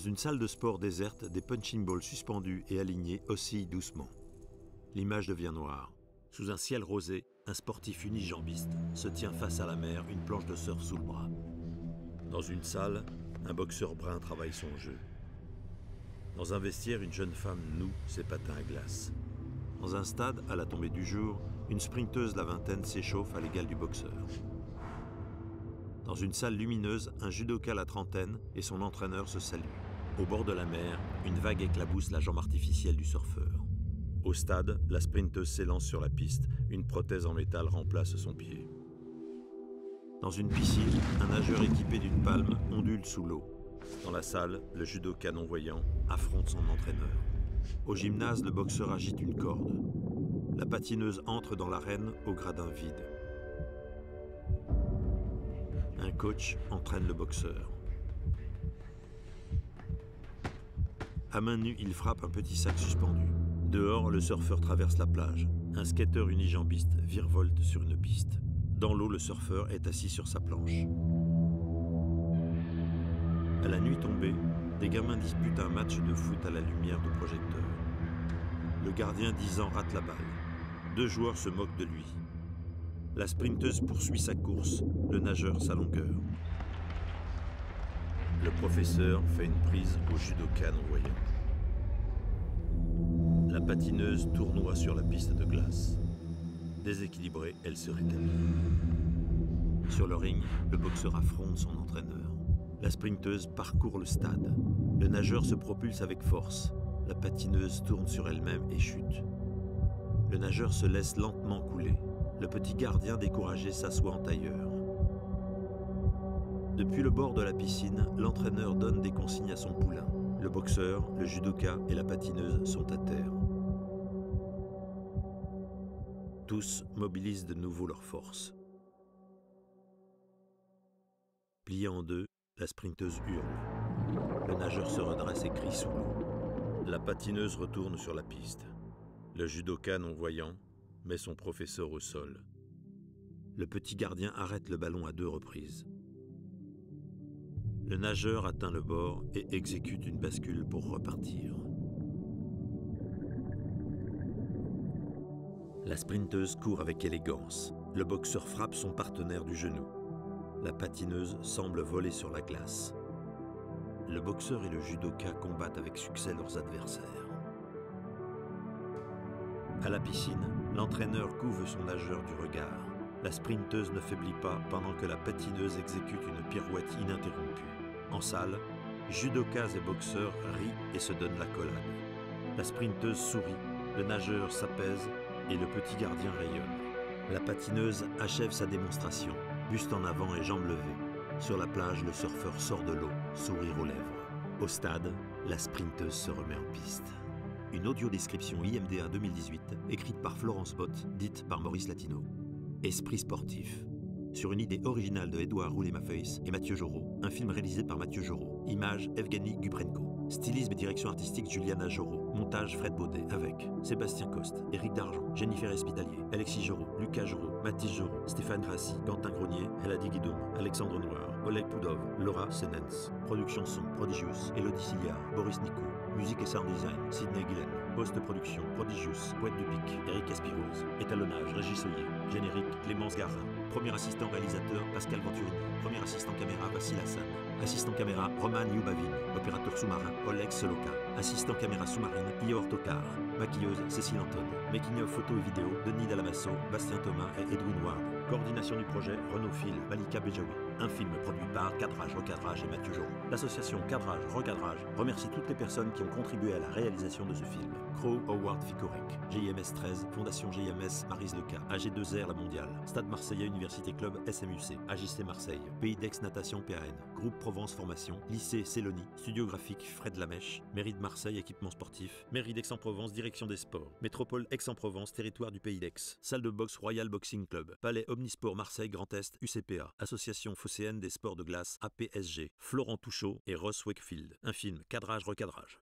une salle de sport déserte, des punching balls suspendus et alignés oscillent doucement. L'image devient noire. Sous un ciel rosé, un sportif unijambiste se tient face à la mer, une planche de surf sous le bras. Dans une salle, un boxeur brun travaille son jeu. Dans un vestiaire, une jeune femme noue ses patins à glace. Dans un stade, à la tombée du jour, une sprinteuse la vingtaine s'échauffe à l'égal du boxeur. Dans une salle lumineuse, un judoka la trentaine et son entraîneur se saluent. Au bord de la mer, une vague éclabousse la jambe artificielle du surfeur. Au stade, la sprinteuse s'élance sur la piste, une prothèse en métal remplace son pied. Dans une piscine, un nageur équipé d'une palme ondule sous l'eau. Dans la salle, le judoka non-voyant affronte son entraîneur. Au gymnase, le boxeur agite une corde. La patineuse entre dans l'arène au gradin vide. Un coach entraîne le boxeur. À main nue, il frappe un petit sac suspendu. Dehors, le surfeur traverse la plage. Un skateur unijambiste virevolte sur une piste. Dans l'eau, le surfeur est assis sur sa planche. À la nuit tombée, des gamins disputent un match de foot à la lumière de projecteurs. Le gardien 10 ans rate la balle. 2 joueurs se moquent de lui. La sprinteuse poursuit sa course, le nageur sa longueur. Le professeur fait une prise au judoka non-voyant. La patineuse tournoie sur la piste de glace. Déséquilibrée, elle se rétablit. Sur le ring, le boxeur affronte son entraîneur. La sprinteuse parcourt le stade. Le nageur se propulse avec force. La patineuse tourne sur elle-même et chute. Le nageur se laisse lentement couler. Le petit gardien découragé s'assoit en tailleur. Depuis le bord de la piscine, l'entraîneur donne des consignes à son poulain. Le boxeur, le judoka et la patineuse sont à terre. Tous mobilisent de nouveau leurs forces. Pliée en deux, la sprinteuse hurle. Le nageur se redresse et crie sous l'eau. La patineuse retourne sur la piste. Le judoka non-voyant met son professeur au sol. Le petit gardien arrête le ballon à 2 reprises. Le nageur atteint le bord et exécute une bascule pour repartir. La sprinteuse court avec élégance. Le boxeur frappe son partenaire du genou. La patineuse semble voler sur la glace. Le boxeur et le judoka combattent avec succès leurs adversaires. À la piscine, l'entraîneur couve son nageur du regard. La sprinteuse ne faiblit pas pendant que la patineuse exécute une pirouette ininterrompue. En salle, judokas et boxeurs rient et se donnent l'accolade. La sprinteuse sourit, le nageur s'apaise et le petit gardien rayonne. La patineuse achève sa démonstration, buste en avant et jambes levées. Sur la plage, le surfeur sort de l'eau, sourire aux lèvres. Au stade, la sprinteuse se remet en piste. Une audio-description IMDA 2018, écrite par Florence Bott, dite par Maurice Latino. Esprit sportif. Sur une idée originale de Édouard Roulet-Mafeus et Mathieu Jorot, un film réalisé par Mathieu Jorot. Image Evgeny Gubrenko. Stylisme et direction artistique Juliana Jorot. Montage Fred Baudet avec Sébastien Coste, Éric Dargent, Jennifer Espitalier, Alexis Jorot, Lucas Jorot, Mathis Jorot, Stéphane Grassi, Quentin Gronier, Eladi Guidoum, Alexandre Noir, Oleg Poudov, Laura Senens. Production son Prodigious, Elodie Siliard, Boris Nicou. Musique et sound design, Sidney Guylaine. Post-production, Prodigious, Poète du Pic, Eric Aspiroz. Étalonnage, Régis Soyer. Générique, Clémence Garin. Premier assistant réalisateur, Pascal Venturini. Premier assistant caméra, Vassil Hassan. Assistant caméra, Roman Youbavin. Opérateur sous-marin, Oleg Soloka. Assistant caméra sous-marine, Ior Tokar. Maquilleuse, Cécile Anton. Making of photo et vidéo, Denis Dalamasso, Bastien Thomas et Edwin Ward. Coordination du projet, Renaud Phil, Malika Bejaoui. Un film produit par Cadrage, Recadrage et Mathieu Jorot. L'association Cadrage, Recadrage remercie toutes les personnes qui ont contribué à la réalisation de ce film. Crow Howard Ficorec, GIMS 13, Fondation GIMS Maryse Leca, AG2R La Mondiale, Stade Marseillais Université Club SMUC, AJC Marseille, Pays d'Aix Natation PAN, Groupe Provence Formation, Lycée Célonie, Studio Graphique Fred Lamèche, Mairie de Marseille Équipement Sportif, Mairie d'Aix-en-Provence Direction des Sports, Métropole Aix-en-Provence Territoire du Pays d'Aix, Salle de boxe Royal Boxing Club, Palais Omnisport Marseille Grand Est UCPA, Association phocéenne des sports de glace APSG, Florent Touchot et Ross Wakefield. Un film Cadrage Recadrage.